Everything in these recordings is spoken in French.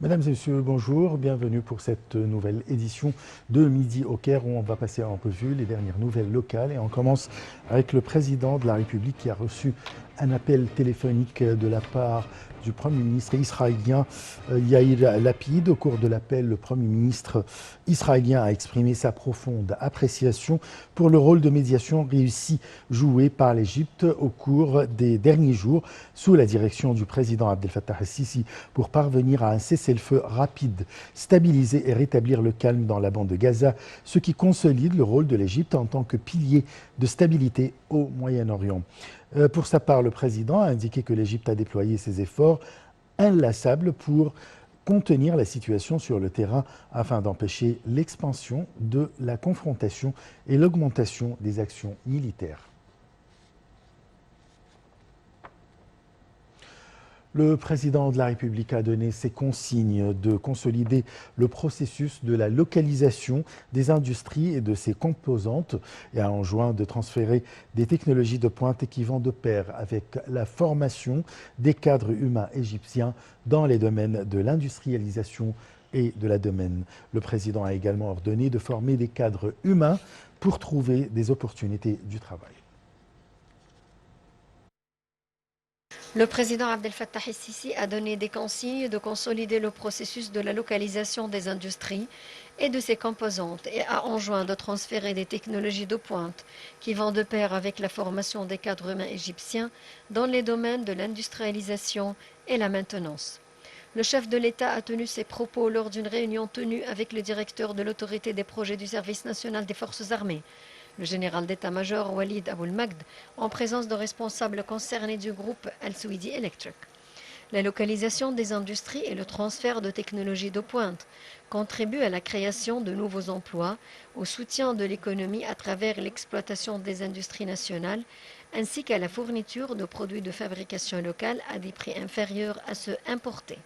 Mesdames et messieurs, bonjour, bienvenue pour cette nouvelle édition de Midi au Caire où on va passer en revue les dernières nouvelles locales et on commence avec le président de la République qui a reçu un appel téléphonique de la part du Premier ministre israélien Yair Lapid. Au cours de l'appel, le Premier ministre israélien a exprimé sa profonde appréciation pour le rôle de médiation réussi joué par l'Égypte au cours des derniers jours sous la direction du président Abdel Fattah el-Sisi pour parvenir à un cessez-le-feu rapide, stabiliser et rétablir le calme dans la bande de Gaza, ce qui consolide le rôle de l'Égypte en tant que pilier de stabilité au Moyen-Orient. Pour sa part, le président a indiqué que l'Égypte a déployé ses efforts inlassables pour contenir la situation sur le terrain afin d'empêcher l'expansion de la confrontation et l'augmentation des actions militaires. Le président de la République a donné ses consignes de consolider le processus de la localisation des industries et de ses composantes et a enjoint de transférer des technologies de pointe qui vont de pair avec la formation des cadres humains égyptiens dans les domaines de l'industrialisation et de la domaine. Le président a également ordonné de former des cadres humains pour trouver des opportunités du travail. Le président Abdel Fattah el-Sisi a donné des consignes de consolider le processus de la localisation des industries et de ses composantes et a enjoint de transférer des technologies de pointe qui vont de pair avec la formation des cadres humains égyptiens dans les domaines de l'industrialisation et la maintenance. Le chef de l'État a tenu ses propos lors d'une réunion tenue avec le directeur de l'autorité des projets du service national des forces armées, le général d'état-major Walid Aboul-Magd, en présence de responsables concernés du groupe Al-Souidi Electric. La localisation des industries et le transfert de technologies de pointe contribuent à la création de nouveaux emplois, au soutien de l'économie à travers l'exploitation des industries nationales, ainsi qu'à la fourniture de produits de fabrication locale à des prix inférieurs à ceux importés.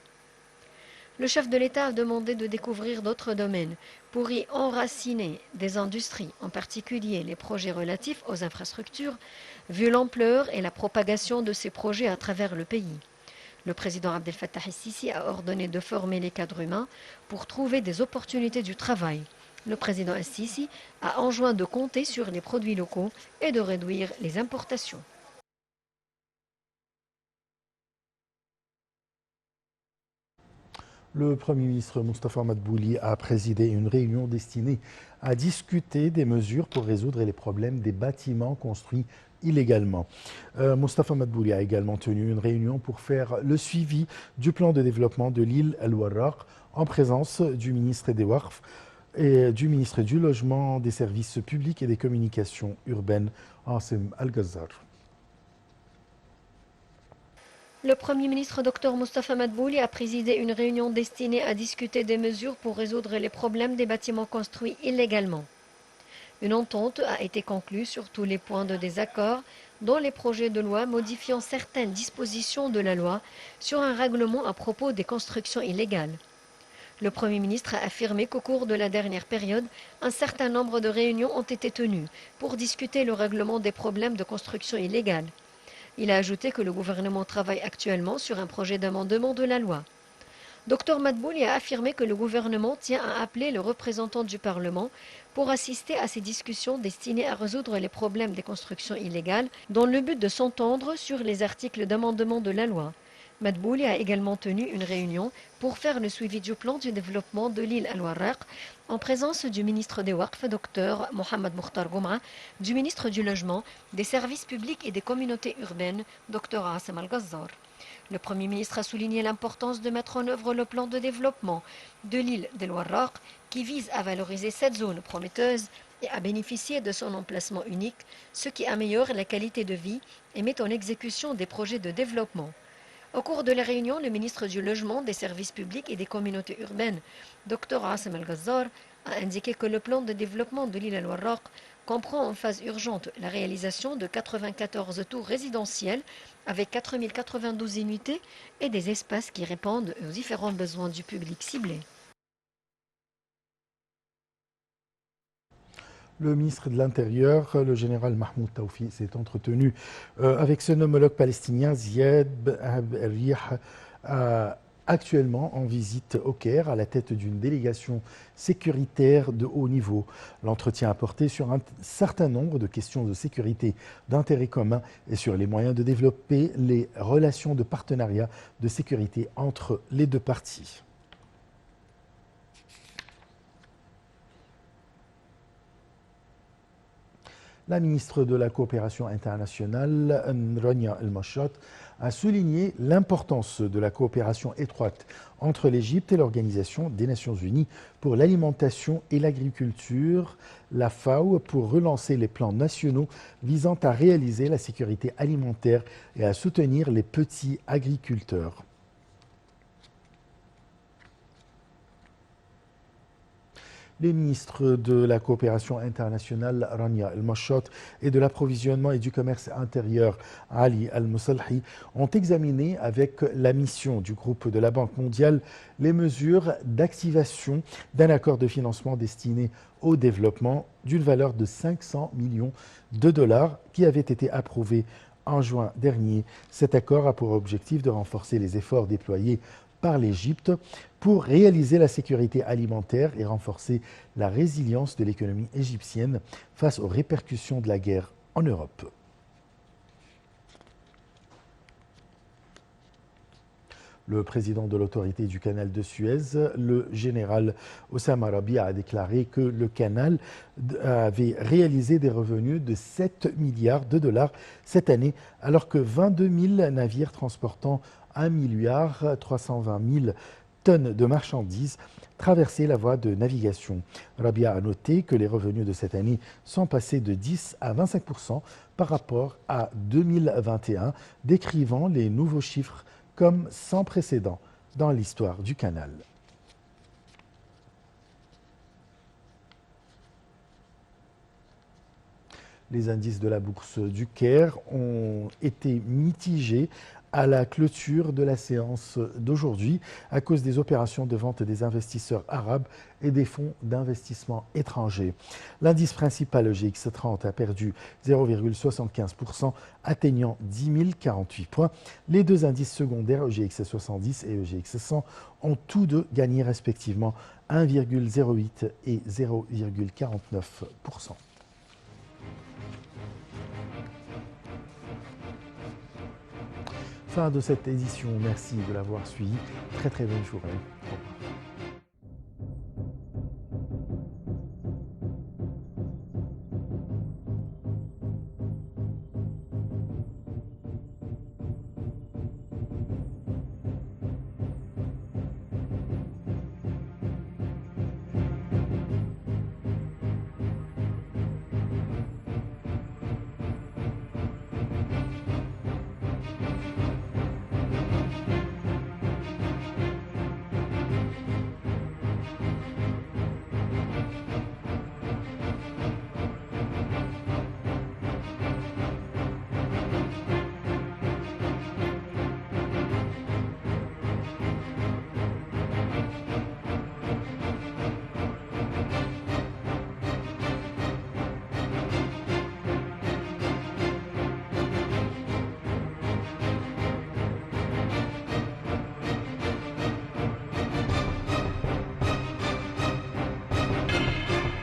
Le chef de l'État a demandé de découvrir d'autres domaines pour y enraciner des industries, en particulier les projets relatifs aux infrastructures, vu l'ampleur et la propagation de ces projets à travers le pays. Le président Abdel Fattah el-Sisi a ordonné de former les cadres humains pour trouver des opportunités du travail. Le président el-Sisi a enjoint de compter sur les produits locaux et de réduire les importations. Le Premier ministre Moustapha Madbouli a présidé une réunion destinée à discuter des mesures pour résoudre les problèmes des bâtiments construits illégalement. Moustapha Madbouli a également tenu une réunion pour faire le suivi du plan de développement de l'île Al-Warraq en présence du ministre des Waqf et du ministre du Logement, des Services publics et des Communications urbaines, Asim Al-Ghazzar. Le Premier ministre Dr Moustapha Madbouli a présidé une réunion destinée à discuter des mesures pour résoudre les problèmes des bâtiments construits illégalement. Une entente a été conclue sur tous les points de désaccord dans les projets de loi modifiant certaines dispositions de la loi sur un règlement à propos des constructions illégales. Le Premier ministre a affirmé qu'au cours de la dernière période, un certain nombre de réunions ont été tenues pour discuter le règlement des problèmes de construction illégale. Il a ajouté que le gouvernement travaille actuellement sur un projet d'amendement de la loi. Dr Madbouli a affirmé que le gouvernement tient à appeler le représentant du Parlement pour assister à ces discussions destinées à résoudre les problèmes des constructions illégales dans le but de s'entendre sur les articles d'amendement de la loi. Madbouli a également tenu une réunion pour faire le suivi du plan de développement de l'île Al-Warraq en présence du ministre des Waqf, Dr Mohamed Mokhtar Gouma, du ministre du Logement, des Services publics et des communautés urbaines, Dr Asim Al-Ghazzar. Le Premier ministre a souligné l'importance de mettre en œuvre le plan de développement de l'île d'Al-Warraq qui vise à valoriser cette zone prometteuse et à bénéficier de son emplacement unique, ce qui améliore la qualité de vie et met en exécution des projets de développement. Au cours de la réunion, le ministre du Logement, des Services publics et des communautés urbaines, Dr Asim Al-Ghazzar, a indiqué que le plan de développement de l'île Al-Warraq comprend en phase urgente la réalisation de 94 tours résidentielles avec 4092 unités et des espaces qui répondent aux différents besoins du public ciblé. Le ministre de l'Intérieur, le général Mahmoud Tawfi, s'est entretenu avec son homologue palestinien Ziad Rih actuellement en visite au Caire à la tête d'une délégation sécuritaire de haut niveau. L'entretien a porté sur un certain nombre de questions de sécurité d'intérêt commun et sur les moyens de développer les relations de partenariat de sécurité entre les deux parties. La ministre de la Coopération internationale, Rania El-Machot, a souligné l'importance de la coopération étroite entre l'Égypte et l'Organisation des Nations Unies pour l'alimentation et l'agriculture, la FAO, pour relancer les plans nationaux visant à réaliser la sécurité alimentaire et à soutenir les petits agriculteurs. Les ministres de la coopération internationale, Rania El-Machot, et de l'approvisionnement et du commerce intérieur, Ali Al-Moussalhi, ont examiné avec la mission du groupe de la Banque mondiale les mesures d'activation d'un accord de financement destiné au développement d'une valeur de 500 millions de dollars qui avait été approuvé en juin dernier. Cet accord a pour objectif de renforcer les efforts déployés par l'Égypte pour réaliser la sécurité alimentaire et renforcer la résilience de l'économie égyptienne face aux répercussions de la guerre en Europe. Le président de l'autorité du canal de Suez, le général Oussama Rabia, a déclaré que le canal avait réalisé des revenus de 7 milliards de dollars cette année, alors que 22 000 navires transportant 1 milliard 320 000 tonnes de marchandises traversaient la voie de navigation. Rabia a noté que les revenus de cette année sont passés de 10 à 25% par rapport à 2021, décrivant les nouveaux chiffres comme sans précédent dans l'histoire du canal. Les indices de la bourse du Caire ont été mitigés à la clôture de la séance d'aujourd'hui à cause des opérations de vente des investisseurs arabes et des fonds d'investissement étrangers. L'indice principal EGX30 a perdu 0,75%, atteignant 10 048 points. Les deux indices secondaires EGX70 et EGX100 ont tous deux gagné respectivement 1,08 et 0,49%. Fin de cette édition. Merci de l'avoir suivi. Très bonne journée.